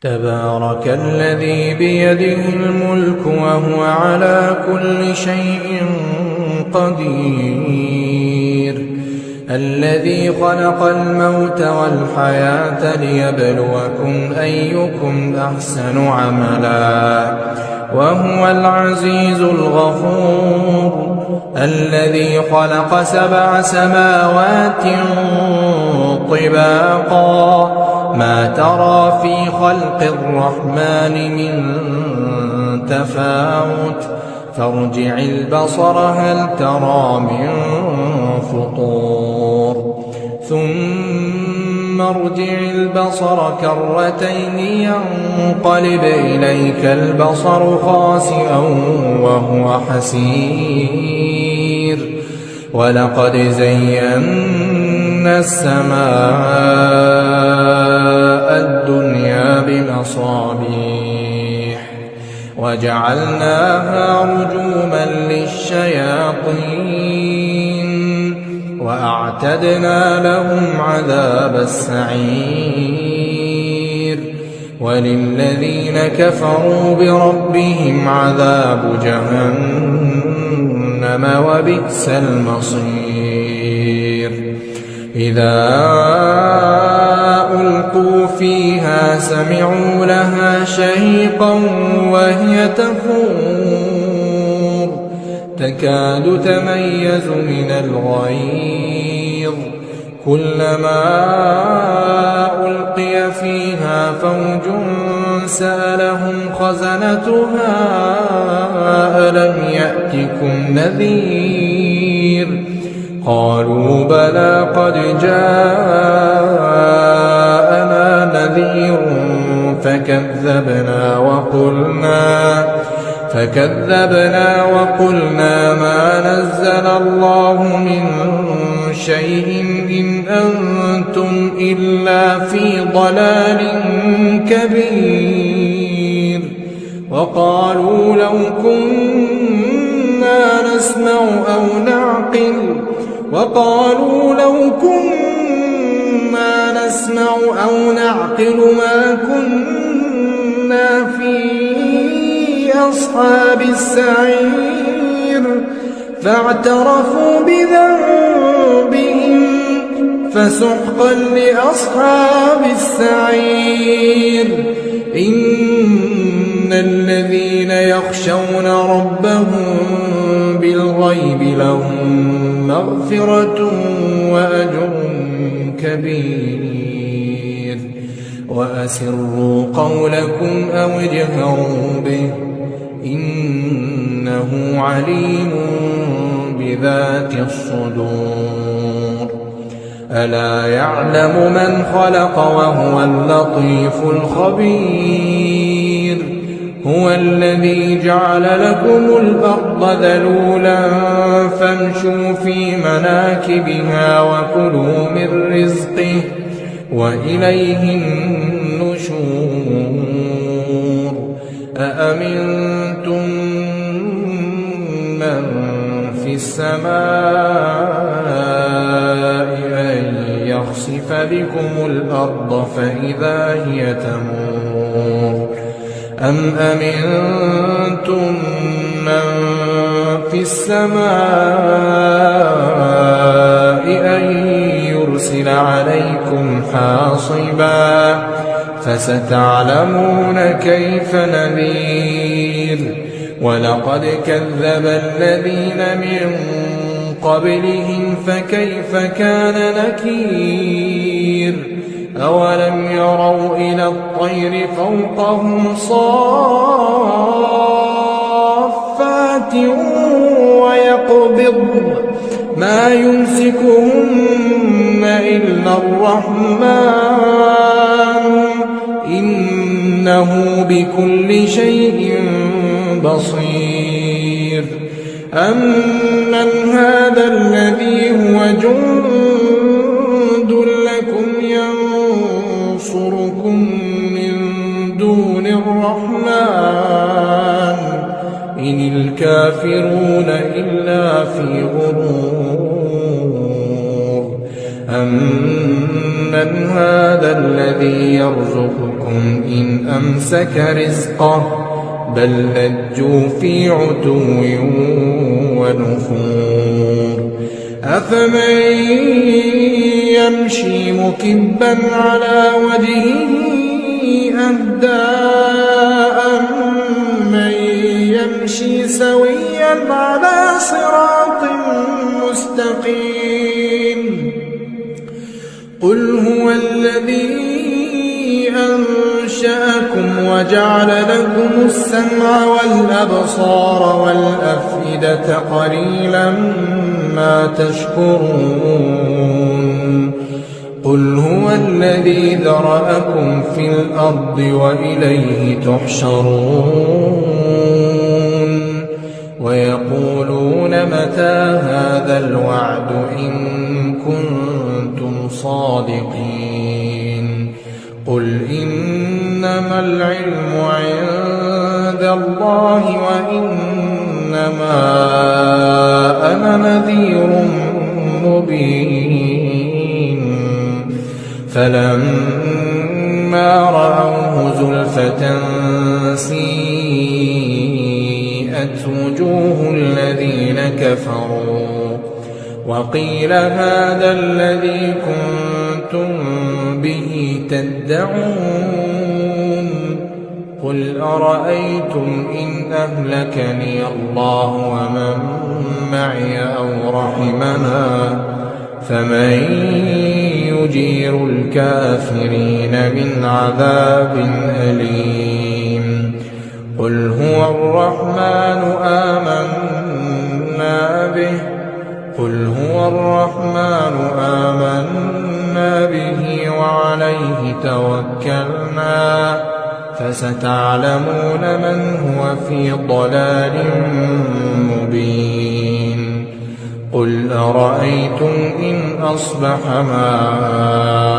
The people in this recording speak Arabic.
تبارك الذي بيده الملك وهو على كل شيء قدير، الذي خلق الموت والحياة ليبلوكم أيكم أحسن عملا وهو العزيز الغفور، الذي خلق 7 سماوات طباقا ما ترى في خلق الرحمن من تفاوت فارجع البصر هل ترى من فطور ثم ارجع البصر كرتين ينقلب إليك البصر خاسئا وهو حسير، ولقد زينا السماء الدنيا بمصابيح وجعلناها رجوما للشياطين وأعتدنا لهم عذاب السعير، وللذين كفروا بربهم عذاب جهنم وبئس المصير. إذا ألقوا فيها سمعوا لها شهيقا وهي تفور تكاد تميز من الغيظ، كلما ألقي فيها فوج سألهم خزنتها ألم يأتكم نذير، قالوا بلى قد جاءنا نذير فكذبنا وقلنا ما نزل الله من شيء إن أنتم إلا في ضلال كبير، وقالوا لو كنا نسمع أو نعقل ما كنا في أصحاب السعير، فاعترفوا بذنبهم فسحقا لأصحاب السعير. إن الذين يخشون ربهم بالغيب لهم مغفرة وأجر كبير، وأسروا قولكم أو اجهروا به إنه عليم بذات الصدور. ألا يعلم من خلق وهو اللطيف الخبير، هو الذي جعل لكم الأرض ذلولا فامشوا في مناكبها وكلوا من رزقه وإليه النشور. أأمنتم من في السماء أن يخسف بكم الأرض فإذا هي تمور، أم أمنتم من في السماء أن يرسل عليكم حاصبا فستعلمون كيف نذير. ولقد كذب الذين من قبلهم فكيف كان نكير، أولم يروا إلى الطير فوقهم صافات ويقبضن ما يمسكهن إلا الرحمن إنه بكل شيء بصير. أمن هذا الذي هو جند لكم ينصركم من دون الرحمن إن الكافرون إلا في غرور. أمن هذا الذي يرزقكم لكم إن أمسك رزقه بل لجوا في عتو ونفور أفمن يمشي مكبا على وجهه أهدى أمن يمشي سويا على صراط مستقيم قل هو الذي أنشأكم وجعل لكم السمع والأبصار والأفئدة قليلا ما تشكرون قل هو الذي ذرأكم في الأرض وإليه تحشرون ويقولون متى هذا الوعد إن كنتم صادقين قل إنما العلم عند الله وإنما أنا نذير مبين فلما رأوه زلفة سيئت وجوه الذين كفروا وقيل هذا الذي كنتم به تدعون قل أرأيتم إن أهلكني الله ومن معي أو رحمنا فمن يجير الكافرين من عذاب أليم قل هو الرحمن آمنا به وعليه توكلنا فستعلمون من هو في ضلال مبين قل أرأيتم إن أصبح ماؤكم